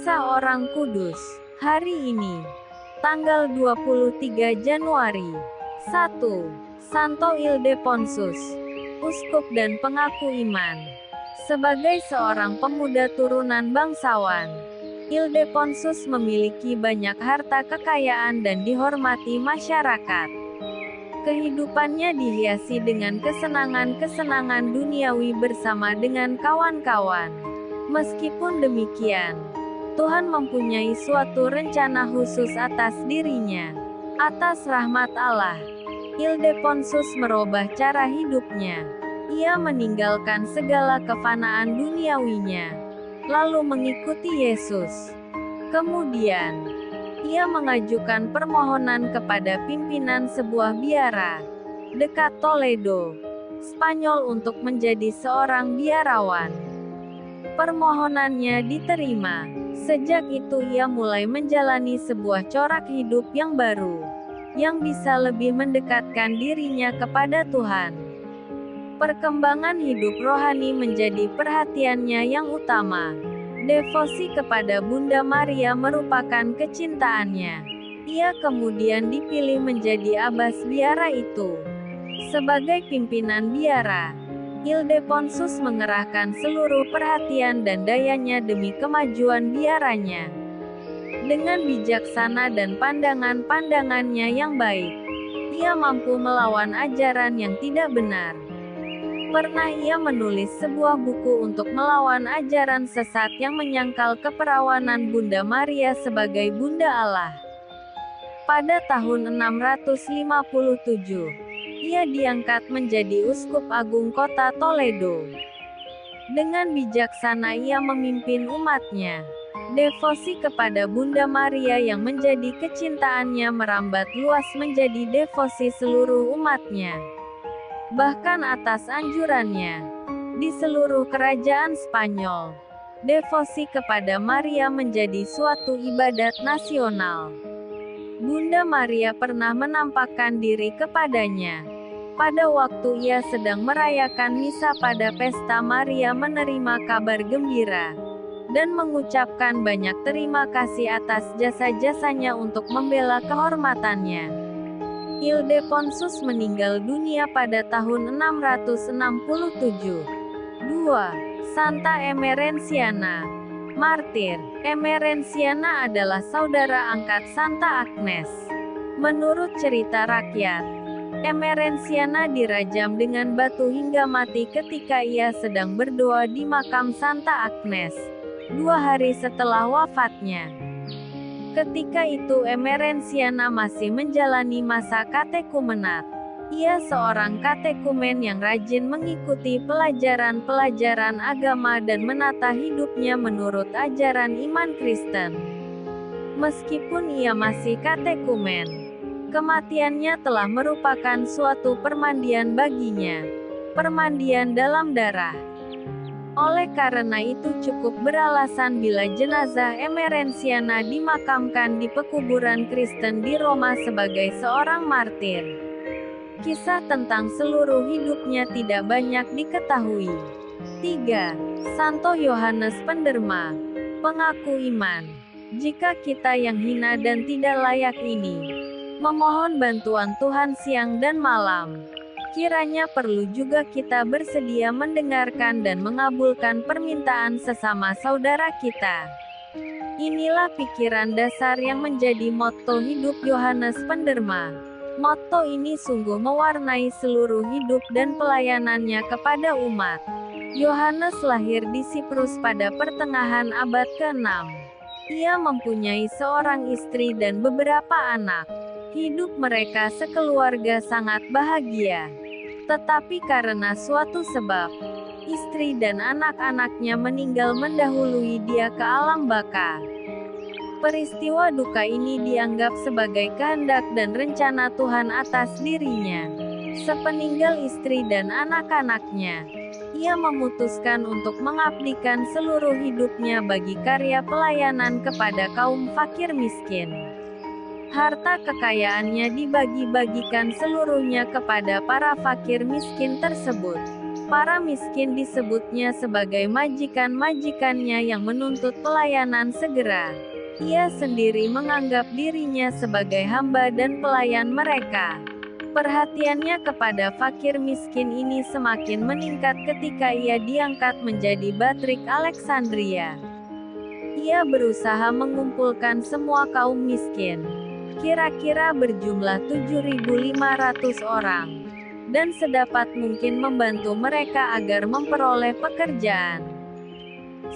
Kisah Orang Kudus. Hari ini, tanggal 23 Januari. 1. Santo Ildefonsus, uskup dan pengaku iman. Sebagai seorang pemuda turunan bangsawan, Ildefonsus memiliki banyak harta kekayaan dan dihormati masyarakat. Kehidupannya dihiasi dengan kesenangan-kesenangan duniawi bersama dengan kawan-kawan. Meskipun demikian, Tuhan mempunyai suatu rencana khusus atas dirinya. Atas rahmat Allah, Ildefonsus merubah cara hidupnya. Ia meninggalkan segala kefanaan duniawinya, lalu mengikuti Yesus. Kemudian, ia mengajukan permohonan kepada pimpinan sebuah biara dekat Toledo, Spanyol untuk menjadi seorang biarawan. Permohonannya diterima. Sejak itu ia mulai menjalani sebuah corak hidup yang baru, yang bisa lebih mendekatkan dirinya kepada Tuhan. Perkembangan hidup rohani menjadi perhatiannya yang utama. Devosi kepada Bunda Maria merupakan kecintaannya. Ia kemudian dipilih menjadi abbas biara itu. Sebagai pimpinan biara, Ildefonsus mengerahkan seluruh perhatian dan dayanya demi kemajuan biaranya. Dengan bijaksana dan pandangan-pandangannya yang baik, ia mampu melawan ajaran yang tidak benar. Pernah ia menulis sebuah buku untuk melawan ajaran sesat yang menyangkal keperawanan Bunda Maria sebagai Bunda Allah. Pada tahun 657, ia diangkat menjadi uskup agung kota Toledo. Dengan bijaksana ia memimpin umatnya. Devosi kepada Bunda Maria yang menjadi kecintaannya merambat luas menjadi devosi seluruh umatnya. Bahkan atas anjurannya, di seluruh kerajaan Spanyol, devosi kepada Maria menjadi suatu ibadat nasional. Bunda Maria pernah menampakkan diri kepadanya. Pada waktu ia sedang merayakan misa pada pesta, Maria menerima kabar gembira dan mengucapkan banyak terima kasih atas jasa-jasanya untuk membela kehormatannya. Ildefonsus meninggal dunia pada tahun 667. 2. Santa Emerenciana, martir. Emerenciana adalah saudara angkat Santa Agnes. Menurut cerita rakyat, Emerenciana dirajam dengan batu hingga mati ketika ia sedang berdoa di makam Santa Agnes, 2 hari setelah wafatnya. Ketika itu Emerenciana masih menjalani masa katekumenat. Ia seorang katekumen yang rajin mengikuti pelajaran-pelajaran agama dan menata hidupnya menurut ajaran iman Kristen. Meskipun ia masih katekumen, kematiannya telah merupakan suatu permandian baginya, permandian dalam darah. Oleh karena itu cukup beralasan bila jenazah Emerenciana dimakamkan di pekuburan Kristen di Roma sebagai seorang martir. Kisah tentang seluruh hidupnya tidak banyak diketahui. 3. Santo Yohanes Penderma, pengaku iman. Jika kita yang hina dan tidak layak ini memohon bantuan Tuhan siang dan malam, kiranya perlu juga kita bersedia mendengarkan dan mengabulkan permintaan sesama saudara kita. Inilah pikiran dasar yang menjadi motto hidup Yohanes Penderma. Motto ini sungguh mewarnai seluruh hidup dan pelayanannya kepada umat. Yohanes lahir di Siprus pada pertengahan abad ke-6. Ia mempunyai seorang istri dan beberapa anak. Hidup mereka sekeluarga sangat bahagia. Tetapi karena suatu sebab, istri dan anak-anaknya meninggal mendahului dia ke alam baka. Peristiwa duka ini dianggap sebagai kehendak dan rencana Tuhan atas dirinya. Sepeninggal istri dan anak-anaknya, ia memutuskan untuk mengabdikan seluruh hidupnya bagi karya pelayanan kepada kaum fakir miskin. Harta kekayaannya dibagi-bagikan seluruhnya kepada para fakir miskin tersebut. Para miskin disebutnya sebagai majikan-majikannya yang menuntut pelayanan segera. Ia sendiri menganggap dirinya sebagai hamba dan pelayan mereka. Perhatiannya kepada fakir miskin ini semakin meningkat ketika ia diangkat menjadi Batrik Alexandria. Ia berusaha mengumpulkan semua kaum miskin, kira-kira berjumlah 7.500 orang, dan sedapat mungkin membantu mereka agar memperoleh pekerjaan.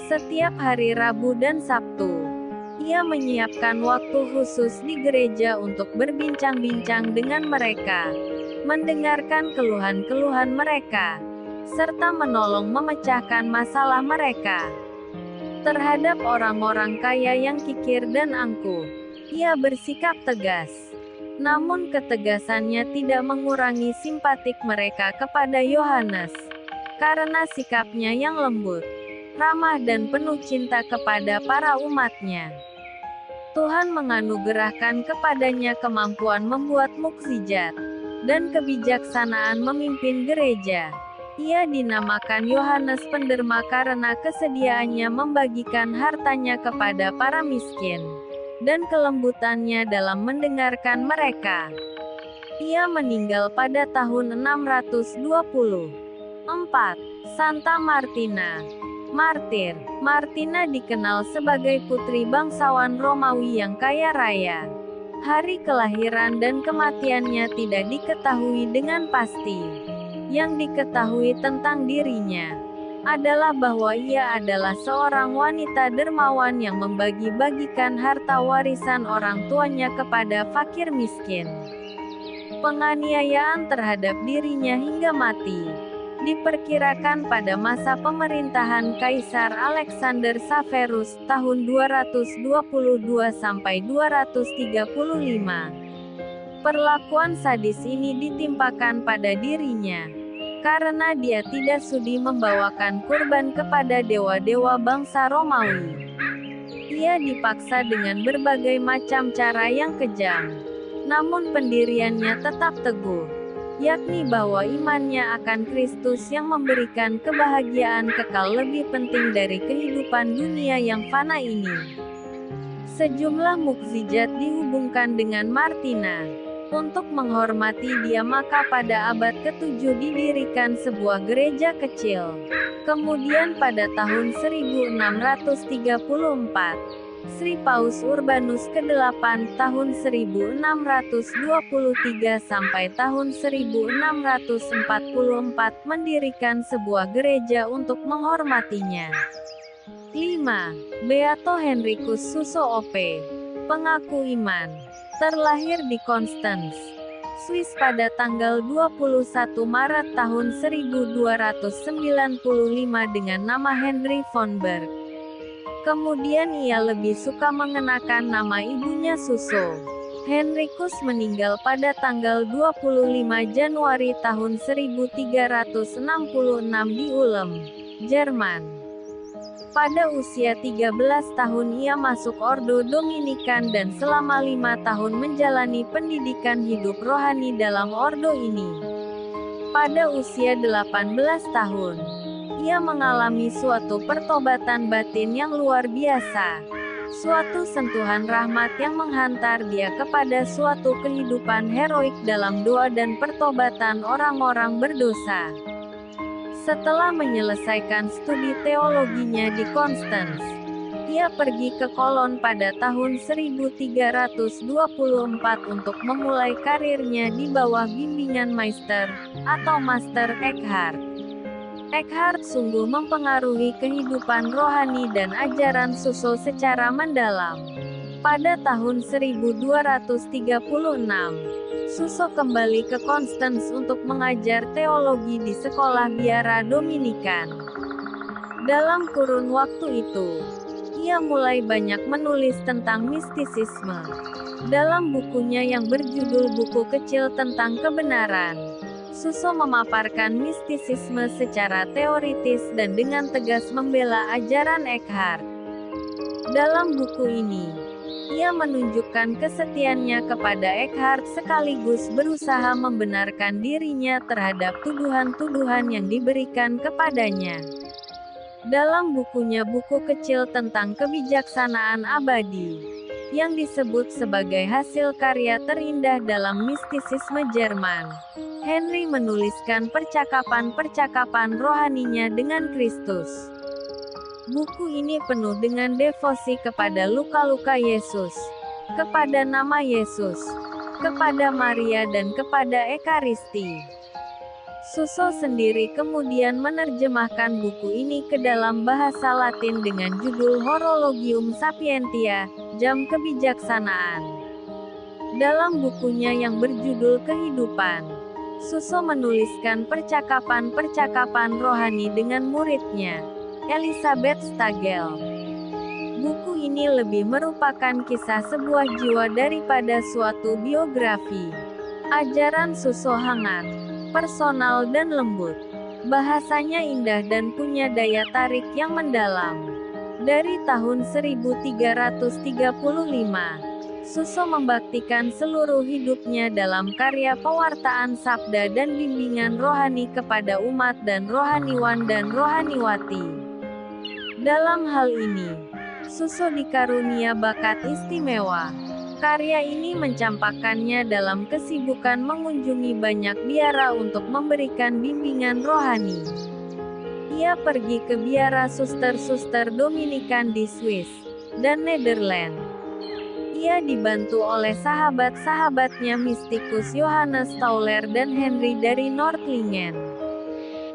Setiap hari Rabu dan Sabtu, ia menyiapkan waktu khusus di gereja untuk berbincang-bincang dengan mereka, mendengarkan keluhan-keluhan mereka, serta menolong memecahkan masalah mereka. Terhadap orang-orang kaya yang kikir dan angkuh, ia bersikap tegas. Namun ketegasannya tidak mengurangi simpatik mereka kepada Yohanes, karena sikapnya yang lembut, ramah dan penuh cinta kepada para umatnya. Tuhan menganugerahkan kepadanya kemampuan membuat mukjizat, dan kebijaksanaan memimpin gereja. Ia dinamakan Yohanes Penderma karena kesediaannya membagikan hartanya kepada para miskin, dan kelembutannya dalam mendengarkan mereka. Ia meninggal pada tahun 624. Santa Martina, martir. Martina dikenal sebagai putri bangsawan Romawi yang kaya raya. Hari kelahiran dan kematiannya tidak diketahui dengan pasti. Yang diketahui tentang dirinya adalah bahwa ia adalah seorang wanita dermawan yang membagi-bagikan harta warisan orang tuanya kepada fakir miskin. Penganiayaan terhadap dirinya hingga mati diperkirakan pada masa pemerintahan Kaisar Alexander Severus tahun 222 sampai 235. Perlakuan sadis ini ditimpakan pada dirinya karena dia tidak sudi membawakan kurban kepada dewa-dewa bangsa Romawi. Ia dipaksa dengan berbagai macam cara yang kejam. Namun pendiriannya tetap teguh, yakni bahwa imannya akan Kristus yang memberikan kebahagiaan kekal lebih penting dari kehidupan dunia yang fana ini. Sejumlah mukjizat dihubungkan dengan Martina. Untuk menghormati dia maka pada abad ke-7 didirikan sebuah gereja kecil. Kemudian pada tahun 1634, Sri Paus Urbanus ke-8 tahun 1623 sampai tahun 1644 mendirikan sebuah gereja untuk menghormatinya. 5. Beato Henricus Suso OP, pengaku iman. Terlahir di Konstanz, Swiss pada tanggal 21 Maret tahun 1295 dengan nama Henry von Berg. Kemudian ia lebih suka mengenakan nama ibunya Suso. Henricus meninggal pada tanggal 25 Januari tahun 1366 di Ulm, Jerman. Pada usia 13 tahun ia masuk Ordo Dominikan dan selama 5 tahun menjalani pendidikan hidup rohani dalam ordo ini. Pada usia 18 tahun, ia mengalami suatu pertobatan batin yang luar biasa. Suatu sentuhan rahmat yang menghantar dia kepada suatu kehidupan heroik dalam doa dan pertobatan orang-orang berdosa. Setelah menyelesaikan studi teologinya di Konstanz, ia pergi ke Kolon pada tahun 1324 untuk memulai karirnya di bawah bimbingan Meister, atau Master Eckhart. Eckhart sungguh mempengaruhi kehidupan rohani dan ajaran Suso secara mendalam. Pada tahun 1236, Suso kembali ke Konstanz untuk mengajar teologi di sekolah biara Dominikan. Dalam kurun waktu itu, ia mulai banyak menulis tentang mistisisme. Dalam bukunya yang berjudul Buku Kecil Tentang Kebenaran, Suso memaparkan mistisisme secara teoritis dan dengan tegas membela ajaran Eckhart. Dalam buku ini, Ia menunjukkan kesetiaannya kepada Eckhart sekaligus berusaha membenarkan dirinya terhadap tuduhan-tuduhan yang diberikan kepadanya. Dalam bukunya Buku Kecil tentang Kebijaksanaan Abadi, yang disebut sebagai hasil karya terindah dalam mistisisme Jerman, Henry menuliskan percakapan-percakapan rohaninya dengan Kristus. Buku ini penuh dengan devosi kepada luka-luka Yesus, kepada nama Yesus, kepada Maria dan kepada Ekaristi. Suso sendiri kemudian menerjemahkan buku ini ke dalam bahasa Latin dengan judul Horologium Sapientia, Jam Kebijaksanaan. Dalam bukunya yang berjudul Kehidupan, Suso menuliskan percakapan-percakapan rohani dengan muridnya, Elizabeth Stagel. Buku ini lebih merupakan kisah sebuah jiwa daripada suatu biografi. Ajaran Suso hangat, personal dan lembut. Bahasanya indah dan punya daya tarik yang mendalam. Dari tahun 1335, Suso membaktikan seluruh hidupnya dalam karya pewartaan sabda dan bimbingan rohani kepada umat dan rohaniwan dan rohaniwati. Dalam hal ini, Suso dikarunia bakat istimewa. Karya ini mencampakkannya dalam kesibukan mengunjungi banyak biara untuk memberikan bimbingan rohani. Ia pergi ke biara suster-suster Dominikan di Swiss dan Nederland. Ia dibantu oleh sahabat-sahabatnya mistikus Johannes Tauler dan Henry dari Nordlingen.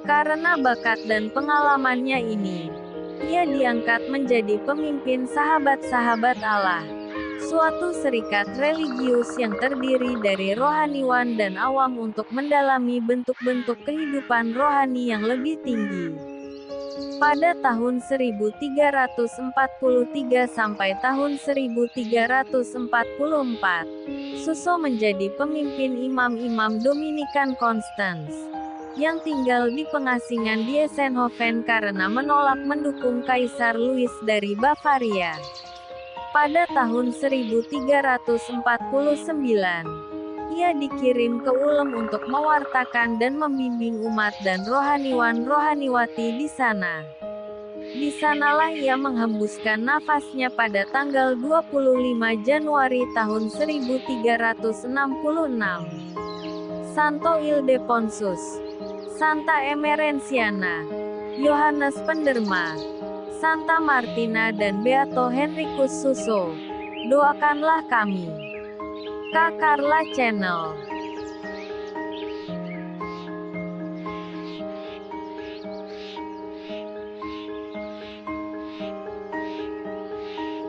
Karena bakat dan pengalamannya ini, ia diangkat menjadi pemimpin sahabat-sahabat Allah, suatu serikat religius yang terdiri dari rohaniwan dan awam untuk mendalami bentuk-bentuk kehidupan rohani yang lebih tinggi. Pada tahun 1343 sampai tahun 1344, Suso menjadi pemimpin imam-imam Dominikan Konstans, yang tinggal di pengasingan di Essenhofen karena menolak mendukung Kaisar Louis dari Bavaria. Pada tahun 1349, ia dikirim ke Ulm untuk mewartakan dan membimbing umat dan rohaniwan-rohaniwati di sana. Di sanalah ia menghembuskan nafasnya pada tanggal 25 Januari tahun 1366. Santo Ildefonsus, Santa Emerenciana, Yohanes Penderma, Santa Martina dan Beato Henricus Suso, doakanlah kami. Kak Carla Channel.